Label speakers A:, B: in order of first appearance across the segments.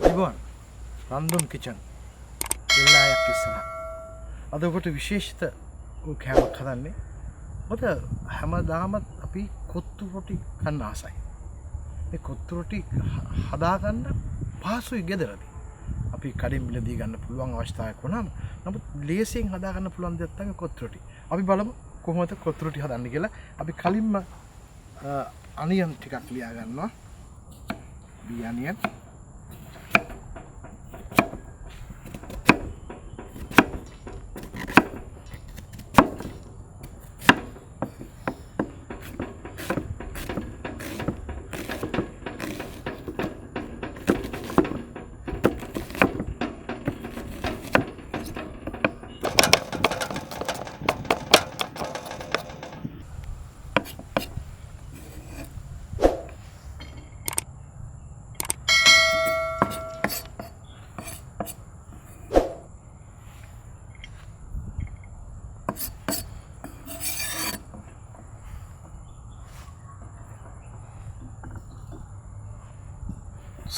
A: අයිබෝන් රන්දුම් කිචන් දෙල්ලායක් ඉස්සරහ. අද ඔකට විශේෂිත කෑමක් හදන්නේ. මොකද හැමදාමත් අපි කොත්තු රොටි කන්න ආසයි. මේ කොත්තු රොටි හදාගන්න පහසුයි ගෙදරදී. අපි කඩෙන් මිලදී ගන්න පුළුවන් අවස්ථාවක් වුණාම නමුත් ලේසියෙන් හදාගන්න පුළුවන් දෙයක් තමයි කොත්තු රොටි. අපි බලමු කොහොමද කොත්තු රොටි හදන්නේ කියලා. අපි කලින්ම අනියන් ටිකක් ලියා ගන්නවා. බී අනියන්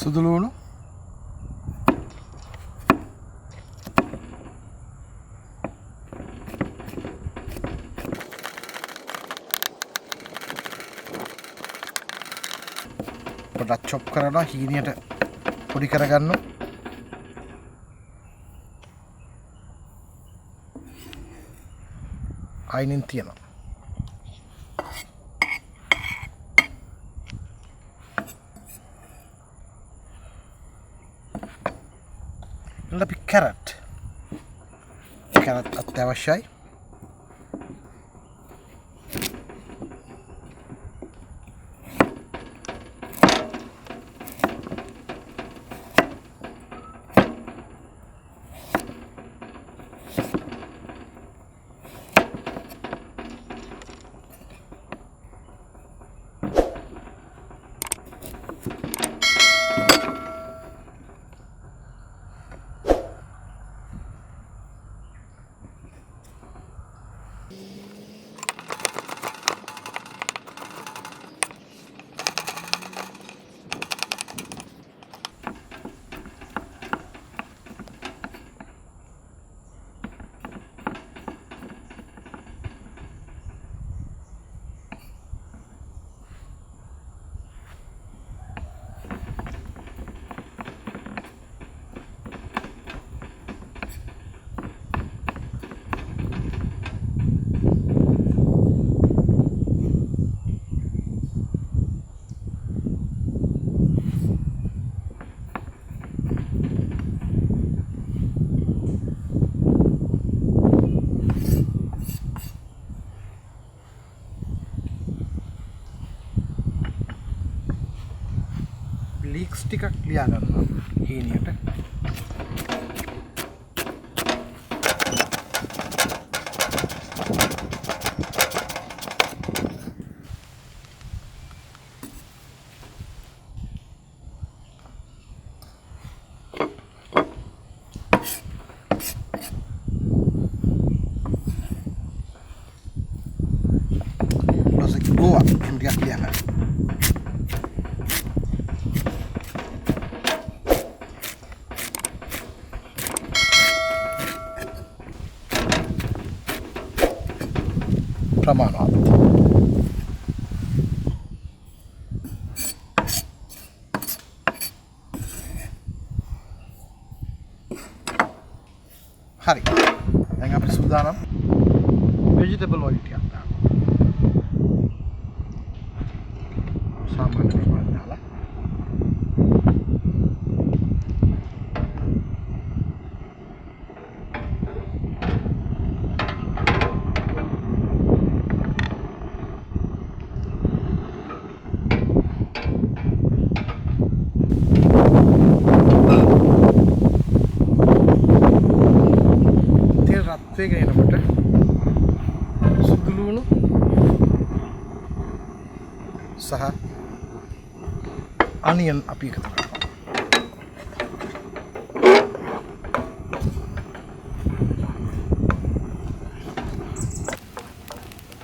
A: සුදු ලුණු පොඩ්ඩක් චොප් කරලා හීනියට පොඩි කරගන්න. අයිනෙන් තියනවා. අපි කැරට් අත්‍යවශ්‍යයි. ලීක්ස් ටිකක් ලියා ගන්නවා හීනියට. ඊට ගෝවා එහෙම ටිකක් ලියා ගන්න. ප්‍රමාණවත්. හරි. දැන් අපි සූදානම් vegetable oil ටිකක් දාන්න. සාමාන්‍ය ප්‍රමාණය දාලා. වේගෙන එනකොට සුදු ලුණු සහ අනියන් අපි එකතු කරනවා.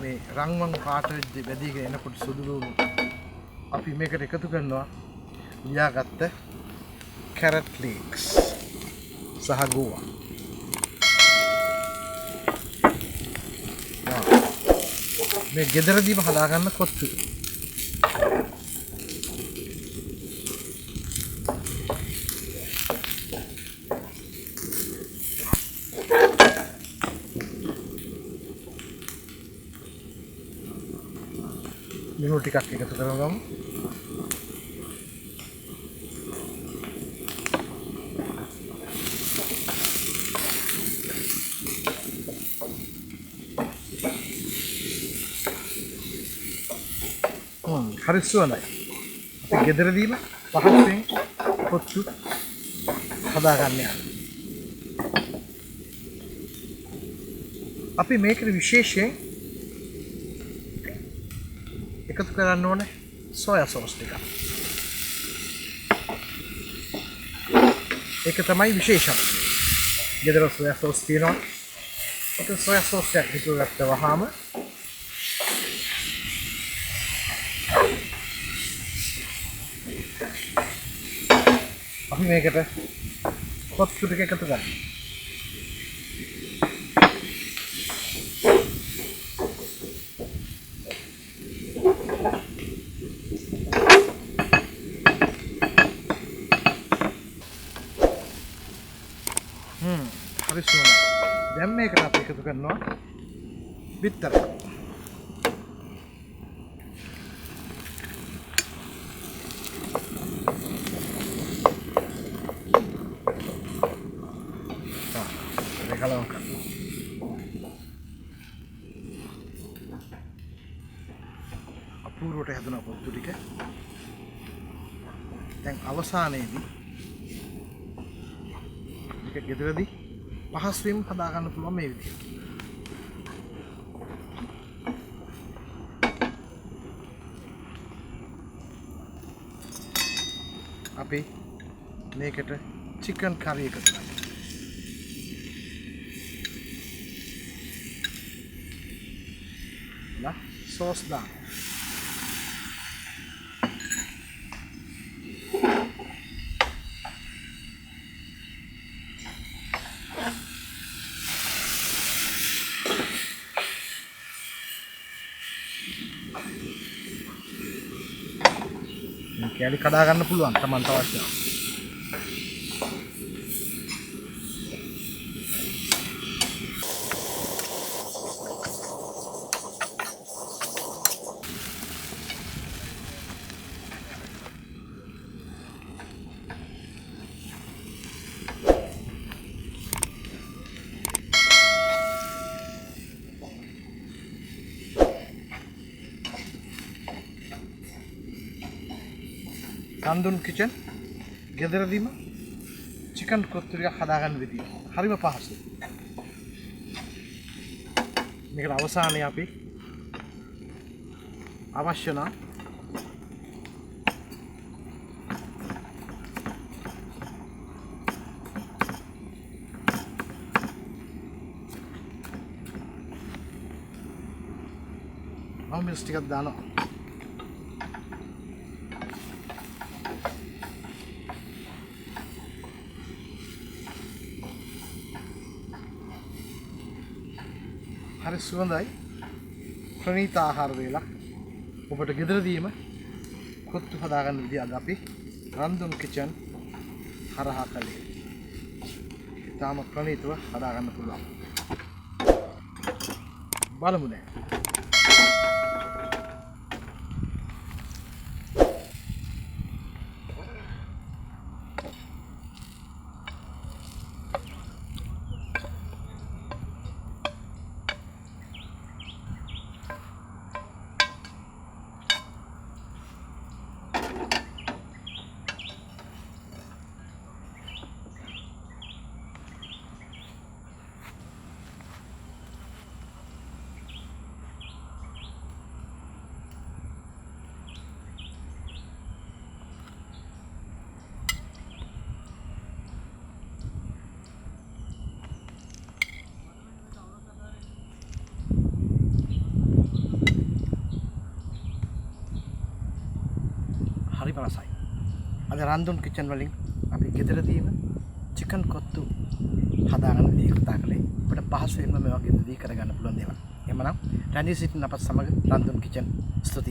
A: මේ රන්වන් පාට වැදීගෙන එනකොට සුදු ලුණු අපි මේකට එකතු කරනවා ලියාගත්ත carrot leeks සහ ගෝවා. මේ ගෙදරදීම හදාගන්න කොත්තු. ලුණු ටිකක් එකතු කරගමු. හරි සුවඳයි. අපි ගෙදරදීම පහසුවෙන් කොත්තු හදාගන්න යනවා. අපි මේකට විශේෂයෙන් එකතු කරන්න ඕනේ සෝයා සෝස් ටික. ඒක තමයි විශේෂම. ගෙදර සෝයා සෝස් තියෙනවා. ඒක සෝයා සෝස් ටික එකතු කරගත්තාම අපි මේකට කොත්තු ටික එකතු කරමු. හරි සුවඳයි. දැන් මේකට අපි එකතු කරනවා බිත්තර. අපූර්වට හැදුන කොත්තු ටික දැන් අවසානයේදී මේක ගෙදරදී පහසුවෙන් හදාගන්න පුළුවන් මේ විදිහට. අපි මේකට චිකන් කරි එකතු කරමු. ලා සෝස් දාන්න. කැලි කඩා ගන්න පුළුවන් Tamanට අවශ්‍ය. Kandun kitchen ගෙදරදීම chicken කොත්තු ටික හදාගන්න විදිය. හරිම පහසුයි. මේකට අවසානයේ අපි අවශ්‍ය නම් මිස් ටිකක් දානවා. හරි සුවඳයි. ප්‍රණීත ආහාර වේලක් ඔබට ගෙදරදීම කොත්තු හදාගන්න විදිය අද අපි රන්දුන් කිචන් හරහා කළේ. ඊටාම ප්‍රණීතව හදාගන්න පුළුවන්. බලමු දැන්. හරි පරසයි. අද රන්දුන් කිචන් වලින් අපි ගෙදරදීම චිකන් කොත්තු හදාගන්න විදිහ කතා කළේ. අපිට පහසුවෙන්ම මේ වගේ දී කරගන්න පුළුවන් දේවල්. එහෙමනම් රැඳී සිටින අපත් සමග රන්දුම් කිචන් ස්තුතියි.